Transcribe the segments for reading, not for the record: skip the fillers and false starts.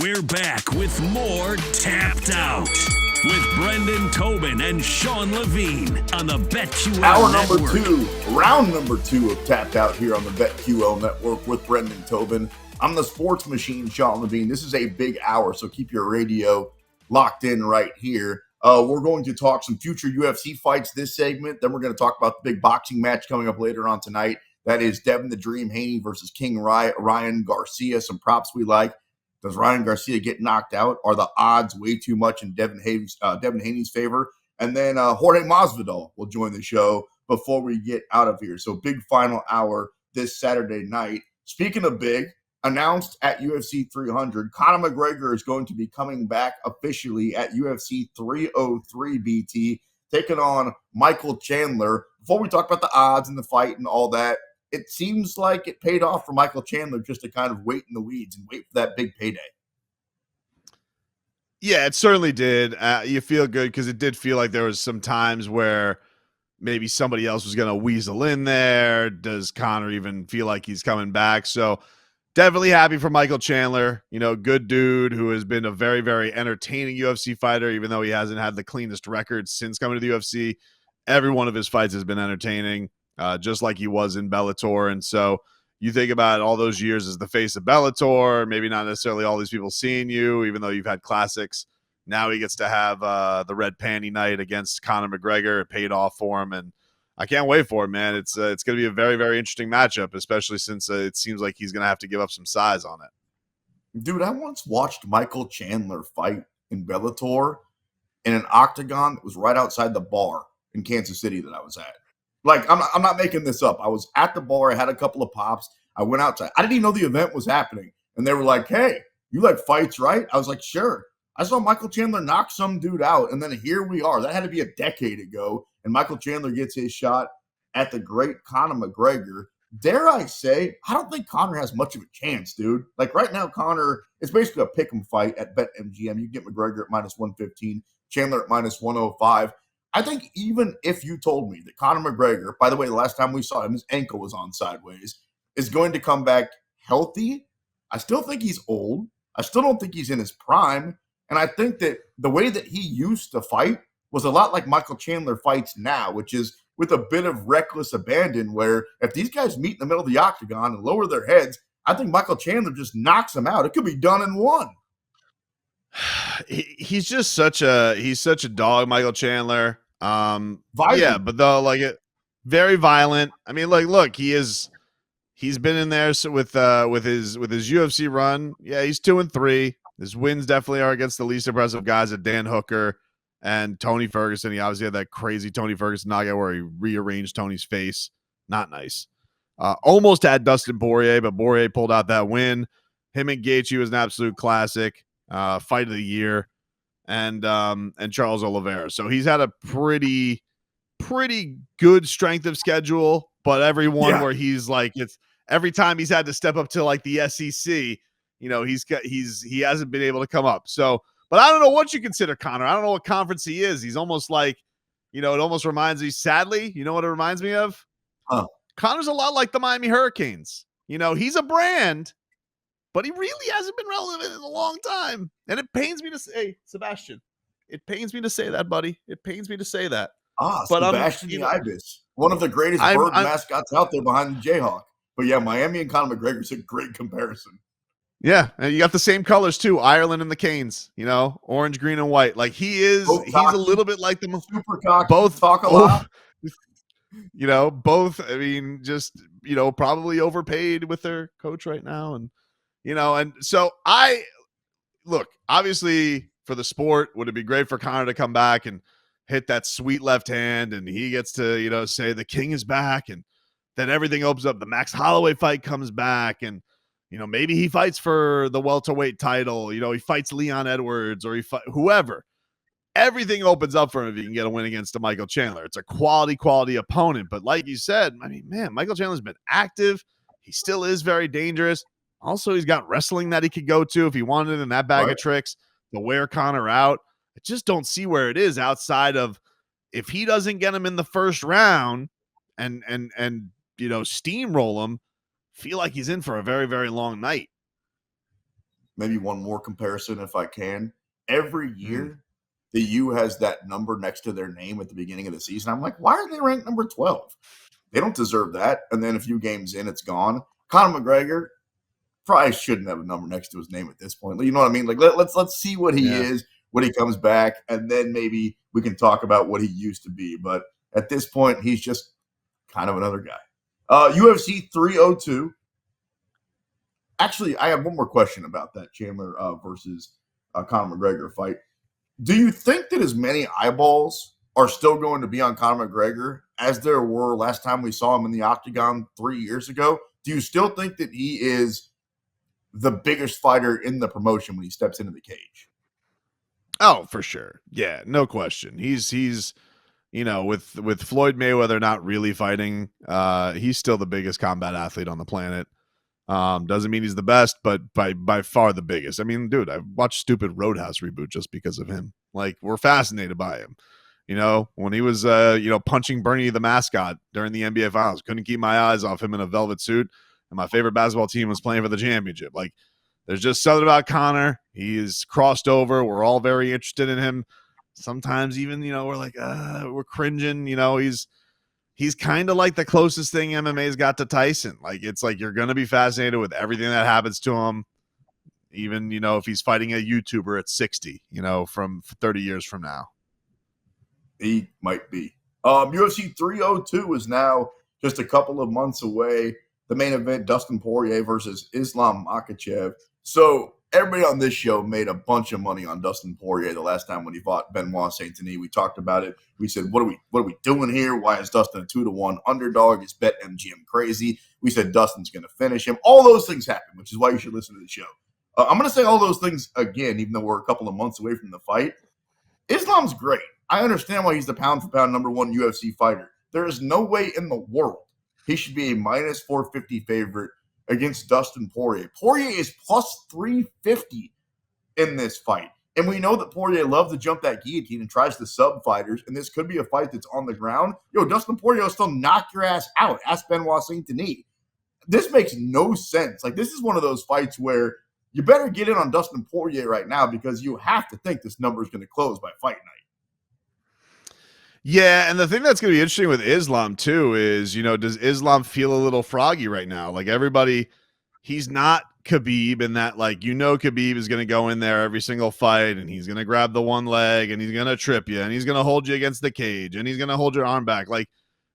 We're back with more Tapped Out with Brendan Tobin and Sean Levine on the BetQL Round number two of Tapped Out here on the BetQL network with Brendan Tobin. I'm the sports machine, Sean Levine. This is a big hour, so keep your radio locked in right here. We're going to talk some future UFC fights this segment. Then we're going to talk about the big boxing match coming up later on tonight. That is Devin the Dream Haney versus King Ryan Garcia. Some props we like. Does Ryan Garcia get knocked out? Are the odds way too much in Devin Haney's favor? And then Jorge Masvidal will join the show before we get out of here. So big final hour this Saturday night. Speaking of big, announced at UFC 300, Conor McGregor is going to be coming back officially at UFC 303 BT, taking on Michael Chandler. Before we talk about the odds and the fight and all that, it seems like it paid off for Michael Chandler just to kind of wait in the weeds and wait for that big payday. Yeah, it certainly did. You feel good because it did feel like there was some times where maybe somebody else was going to weasel in there. Does Conor even feel like he's coming back? So definitely happy for Michael Chandler. You know, good dude who has been a very, very entertaining UFC fighter, even though he hasn't had the cleanest record since coming to the UFC. Every one of his fights has been entertaining. Just like he was in Bellator. And so you think about all those years as the face of Bellator, maybe not necessarily all these people seeing you, even though you've had classics. Now he gets to have the red panty night against Conor McGregor. It paid off for him, and I can't wait for it, man. It's going to be a very, very interesting matchup, especially since it seems like he's going to have to give up some size on it. Dude, I once watched Michael Chandler fight in Bellator in an octagon that was right outside the bar in Kansas City that I was at. Like, I'm not making this up. I was at the bar. I had a couple of pops. I went outside. I didn't even know the event was happening. And they were like, hey, you like fights, right? I was like, sure. I saw Michael Chandler knock some dude out. And then here we are. That had to be a decade ago. And Michael Chandler gets his shot at the great Conor McGregor. Dare I say, I don't think Conor has much of a chance, dude. Like right now, Conor, it's basically a pick'em fight at BetMGM. You get McGregor at minus 115, Chandler at minus 105. I think even if you told me that Conor McGregor, by the way, the last time we saw him, his ankle was on sideways, is going to come back healthy, I still think he's old. I still don't think he's in his prime. And I think that the way that he used to fight was a lot like Michael Chandler fights now, which is with a bit of reckless abandon, where if these guys meet in the middle of the octagon and lower their heads, I think Michael Chandler just knocks them out. It could be done in one. He's just such a dog, Michael Chandler. Violent. Yeah, but though very violent. I mean, look, he's been in there with his UFC run. Yeah, he's 2-3. His wins definitely are against the least impressive guys at Dan Hooker and Tony Ferguson. He obviously had that crazy Tony Ferguson knockout where he rearranged Tony's face. Not nice. Almost had Dustin Poirier, but Poirier pulled out that win. Him and Gaethje was an absolute classic. Fight of the year. And Charles Oliveira. So he's had a pretty good strength of schedule, but every one where he's like, it's every time he's had to step up to like the SEC, you know, he hasn't been able to come up. So, but I don't know what you consider Conor. I don't know what conference he is. He's almost like, you know, it almost reminds me, sadly, you know what it reminds me of? Conor's a lot like the Miami Hurricanes. You know, he's a brand, but he really hasn't been relevant in a long time. And it pains me to say, Sebastian, it pains me to say that, buddy. It pains me to say that. But Sebastian the Ibis, one of the greatest bird mascots out there behind the Jayhawk. But yeah, Miami and Conor McGregor is a great comparison. Yeah, and you got the same colors too, Ireland and the Canes, you know, orange, green, and white. Like he's a little bit like them. Super cocky, both talk a lot. You know, both, I mean, just, you know, probably overpaid with their coach right now. And, you know, and so look, obviously for the sport, would it be great for Conor to come back and hit that sweet left hand and he gets to, you know, say the king is back and then everything opens up. The Max Holloway fight comes back and, you know, maybe he fights for the welterweight title. You know, he fights Leon Edwards or whoever. Everything opens up for him if he can get a win against a Michael Chandler. It's a quality opponent. But like you said, I mean, man, Michael Chandler's been active. He still is very dangerous. Also, he's got wrestling that he could go to if he wanted in that bag of tricks to wear Conor out. I just don't see where it is outside of if he doesn't get him in the first round and you know, steamroll him, feel like he's in for a very, very long night. maybe one more comparison if I can. Every year, the U has that number next to their name at the beginning of the season. I'm like, why are they ranked number 12? They don't deserve that. And then a few games in, it's gone. Conor McGregor probably shouldn't have a number next to his name at this point. You know what I mean? Like, let's see what he is when he comes back, and then maybe we can talk about what he used to be. But at this point, he's just kind of another guy. UFC 302. Actually, I have one more question about that Chandler versus Conor McGregor fight. Do you think that as many eyeballs are still going to be on Conor McGregor as there were last time we saw him in the octagon 3 years ago? Do you still think that he is the biggest fighter in the promotion when he steps into the cage? Oh, for sure. Yeah, no question. He's with Floyd Mayweather not really fighting, he's still the biggest combat athlete on the planet. Doesn't mean he's the best, but by far the biggest. I mean, dude, I've watched stupid Roadhouse reboot just because of him. Like, we're fascinated by him. When he was punching Bernie the mascot during the NBA Finals, couldn't keep my eyes off him in a velvet suit, and my favorite basketball team was playing for the championship. Like, there's just something about Conor. He's crossed over. We're all very interested in him. Sometimes even, we're like, we're cringing. He's kind of like the closest thing MMA's got to Tyson. Like, it's like you're going to be fascinated with everything that happens to him, even, if he's fighting a YouTuber at 60, from 30 years from now. He might be. UFC 302 is now just a couple of months away. The main event, Dustin Poirier versus Islam Makhachev. So everybody on this show made a bunch of money on Dustin Poirier the last time when he fought Benoit Saint-Denis. We talked about it. We said, what are we doing here? Why is Dustin a 2-1 underdog? Is BetMGM crazy? We said Dustin's going to finish him. All those things happen, which is why you should listen to the show. I'm going to say all those things again, even though we're a couple of months away from the fight. Islam's great. I understand why he's the pound-for-pound number one UFC fighter. There is no way in the world he should be a minus 450 favorite against Dustin Poirier. Poirier is plus 350 in this fight. And we know that Poirier loves to jump that guillotine and tries to sub fighters, and this could be a fight that's on the ground. Dustin Poirier will still knock your ass out. Ask Benoit Saint-Denis. This makes no sense. Like, this is one of those fights where you better get in on Dustin Poirier right now because you have to think this number is going to close by fight night. Yeah, and the thing that's going to be interesting with Islam, too, is, does Islam feel a little froggy right now? Like, everybody, he's not Khabib in that, like, Khabib is going to go in there every single fight, and he's going to grab the one leg, and he's going to trip you, and he's going to hold you against the cage, and he's going to hold your arm back. Like,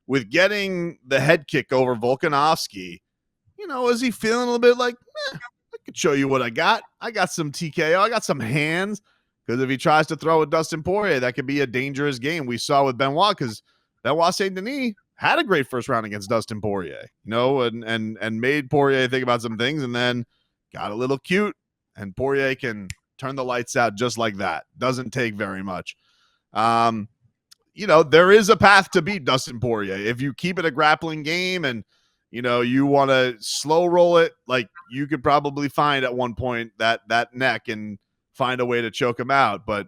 with getting the head kick over Volkanovski, is he feeling a little bit like, I could show you what I got. I got some TKO. I got some hands. Because if he tries to throw with Dustin Poirier, that could be a dangerous game. We saw with Benoit, because Benoit Saint-Denis had a great first round against Dustin Poirier, and made Poirier think about some things, and then got a little cute, and Poirier can turn the lights out just like that. Doesn't take very much. There is a path to beat Dustin Poirier. If you keep it a grappling game and, you want to slow roll it, like, you could probably find at one point that neck and find a way to choke him out. But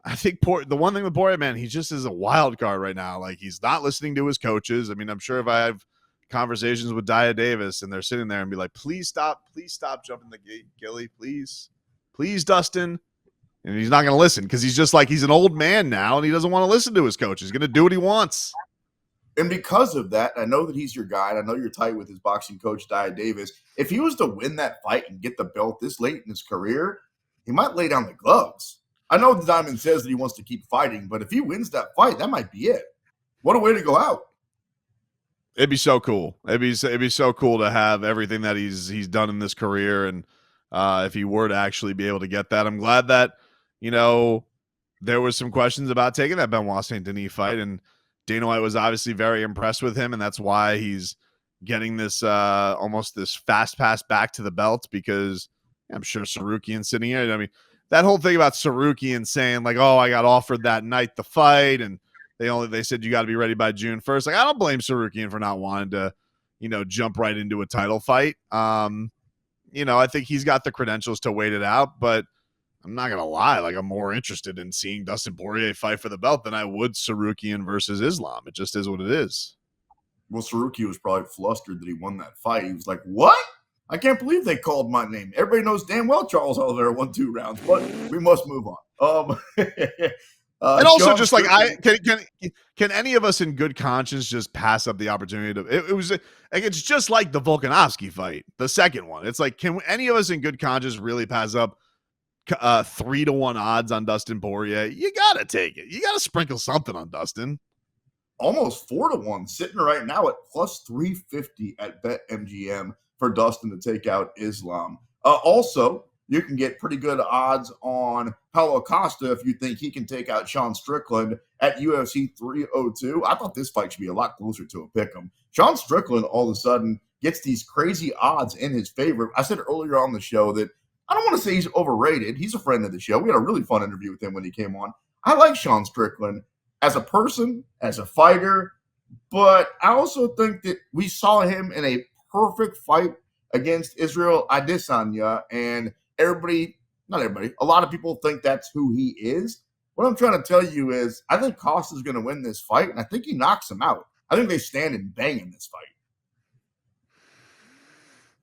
I think the one thing with Poirier, man, he just is a wild card right now. Like, he's not listening to his coaches. I mean, I'm sure if I have conversations with Dia Davis and they're sitting there and be like, please stop jumping the Gilly, please, Dustin. And he's not going to listen because he's just like, he's an old man now and he doesn't want to listen to his coach. He's going to do what he wants. And because of that, I know that he's your guy, and I know you're tight with his boxing coach, Dia Davis. If he was to win that fight and get the belt this late in his career, he might lay down the gloves. I know the Diamond says that he wants to keep fighting, but if he wins that fight, that might be it. What a way to go out. It'd be so cool. It'd be so cool to have everything that he's done in this career. And if he were to actually be able to get that, I'm glad that, there was some questions about taking that Benoit Saint-Denis fight. And Dana White was obviously very impressed with him. And that's why he's getting this almost this fast pass back to the belt, because I'm sure Sarukian sitting here. I mean, that whole thing about Sarukian saying like, "Oh, I got offered that night the fight," and they said you got to be ready by June 1st. Like, I don't blame Sarukian for not wanting to, jump right into a title fight. I think he's got the credentials to wait it out, but I'm not gonna lie. Like, I'm more interested in seeing Dustin Poirier fight for the belt than I would Sarukian versus Islam. It just is what it is. Well, Sarukian was probably flustered that he won that fight. He was like, "What? I can't believe they called my name. Everybody knows damn well Charles Oliveira won 2 rounds, but we must move on. And also, Sean just like Strickland, can any of us in good conscience just pass up the opportunity to? It was like it's just like the Volkanovski fight, the second one. It's like, can any of us in good conscience really pass up 3-1 odds on Dustin Poirier? You gotta take it. You gotta sprinkle something on Dustin. almost 4-1, sitting right now at plus 350 at BetMGM for Dustin to take out Islam. Also, you can get pretty good odds on Paulo Acosta if you think he can take out Sean Strickland at UFC 302. I thought this fight should be a lot closer to a pick'em. Sean Strickland all of a sudden gets these crazy odds in his favor. I said earlier on the show that I don't want to say he's overrated. He's a friend of the show. We had a really fun interview with him when he came on. I like Sean Strickland as a person, as a fighter, but I also think that we saw him in a perfect fight against Israel Adesanya, and not everybody, a lot of people think that's who he is. What I'm trying to tell you is I think Costa's going to win this fight, and I think he knocks him out. I think they stand and bang in this fight.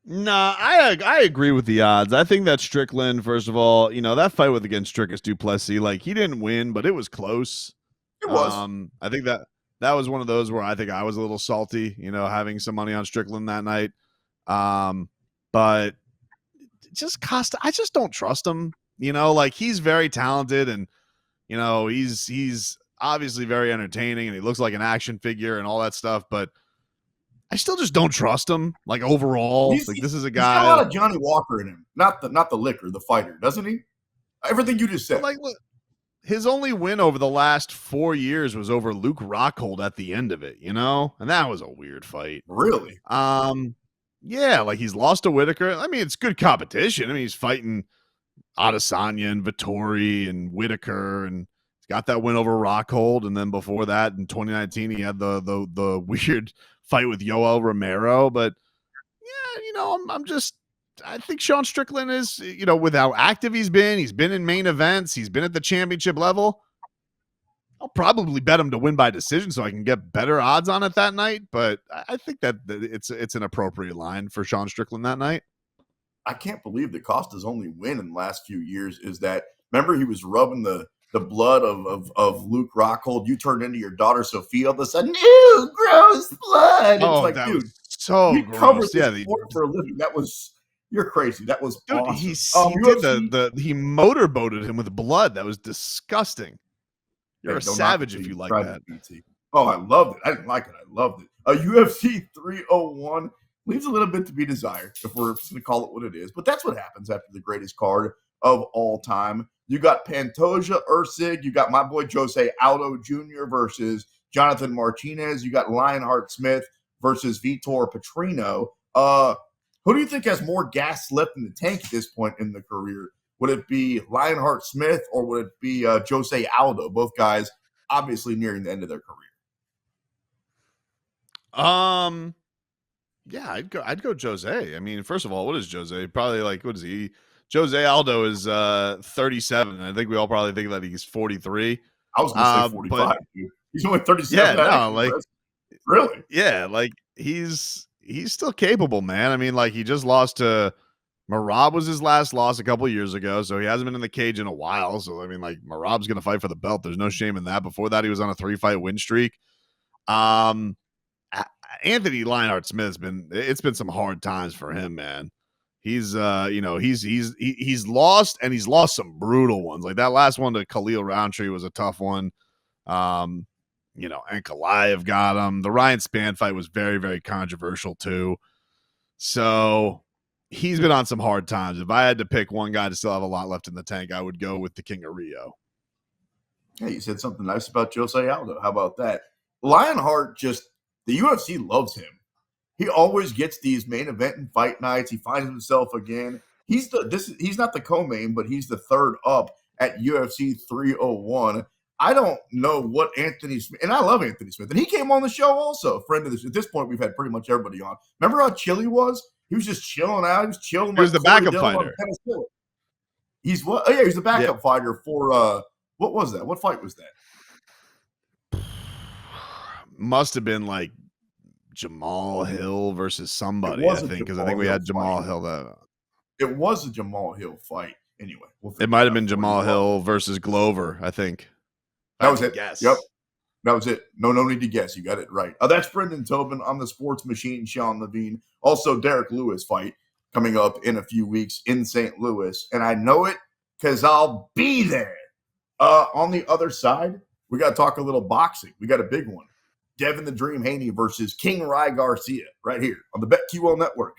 Nah, I agree with the odds. I think that Strickland, first of all, that fight against Dricus du Plessis, like he didn't win, but it was close. It was. I think that was one of those where I think I was a little salty, having some money on Strickland that night. But just Costa, I just don't trust him. Like he's very talented and he's obviously very entertaining and he looks like an action figure and all that stuff, but I still just don't trust him. Like overall, this is a guy. He's got a lot of Johnny Walker in him, not the liquor, the fighter, doesn't he? Everything you just said. Like, look, his only win over the last 4 years was over Luke Rockhold at the end of it, and that was a weird fight. Really? Yeah, like he's lost to Whitaker. I mean, it's good competition. I mean, he's fighting Adesanya and Vettori and Whitaker, and he's got that win over Rockhold. And then before that, in 2019, he had the weird fight with Yoel Romero. But yeah, I think Sean Strickland is, with how active he's been in main events, he's been at the championship level. I'll probably bet him to win by decision so I can get better odds on it that night. But I think that it's an appropriate line for Sean Strickland that night. I can't believe that Costa's only win in the last few years is that, remember he was rubbing the blood of Luke Rockhold. You turned into your daughter Sophia all of a sudden. Ew, gross blood. Oh, it's like, that dude, was so you gross. covered Yeah, this sport for a living. You're crazy. That was dude, awesome. He motorboated him with blood. That was disgusting. You're a savage if you like that. Oh, I loved it. I didn't like it. I loved it. UFC 301 leaves a little bit to be desired, if we're just going to call it what it is. But that's what happens after the greatest card of all time. You got Pantoja Usyk. You got my boy Jose Aldo Jr. versus Jonathan Martinez. You got Lionheart Smith versus Vitor Petrino. Who do you think has more gas left in the tank at this point in the career? Would it be Lionheart Smith or would it be Jose Aldo? Both guys obviously nearing the end of their career. Yeah, I'd go Jose. I mean, first of all, what is Jose? Probably what is he? Jose Aldo is 37. I think we all probably think that he's 43. I was gonna say 45, dude. He's only 37. Yeah, no, really? Yeah, he's still capable, man. I mean, he just lost to Merab was his last loss a couple of years ago, so he hasn't been in the cage in a while. So I mean, Merab's gonna fight for the belt. There's no shame in that. Before that, he was on a 3-fight win streak. Anthony Lionheart Smith's it's been some hard times for him, man. He's he's lost, and he's lost some brutal ones. Like that last one to Khalil Roundtree was a tough one. And Ankalaev got him. The Ryan Spann fight was very, very controversial too. So he's been on some hard times. If I had to pick one guy to still have a lot left in the tank, I would go with the King of Rio. Hey, you said something nice about Jose Aldo. How about that? Lionheart the UFC loves him. He always gets these main event and fight nights. He finds himself again. He's not the co-main, but he's the third up at UFC 301. I don't know what Anthony Smith, and I love Anthony Smith, and he came on the show also. Friend of this. At this point, we've had pretty much everybody on. Remember how chill he was? He was just chilling out. He was chilling. He was the backup fighter. He's what? Oh yeah, he's the backup fighter for what was that? What fight was that? Must have been Jamal Hill versus somebody, was I a think, because I Jamal think we Hill had Jamal fight. Hill that. It was a Jamal Hill fight. Anyway, It might have been Jamal Hill versus Glover, I think. That was I it. guess. Yep. That was it. No need to guess. You got it right. That's Brendan Tobin on the Sports Machine, Sean Levine. Also, Derek Lewis fight coming up in a few weeks in St. Louis. And I know it because I'll be there. On the other side, we got to talk a little boxing. We got a big one. Devin the Dream Haney versus King Rai Garcia right here on the BetQL Network.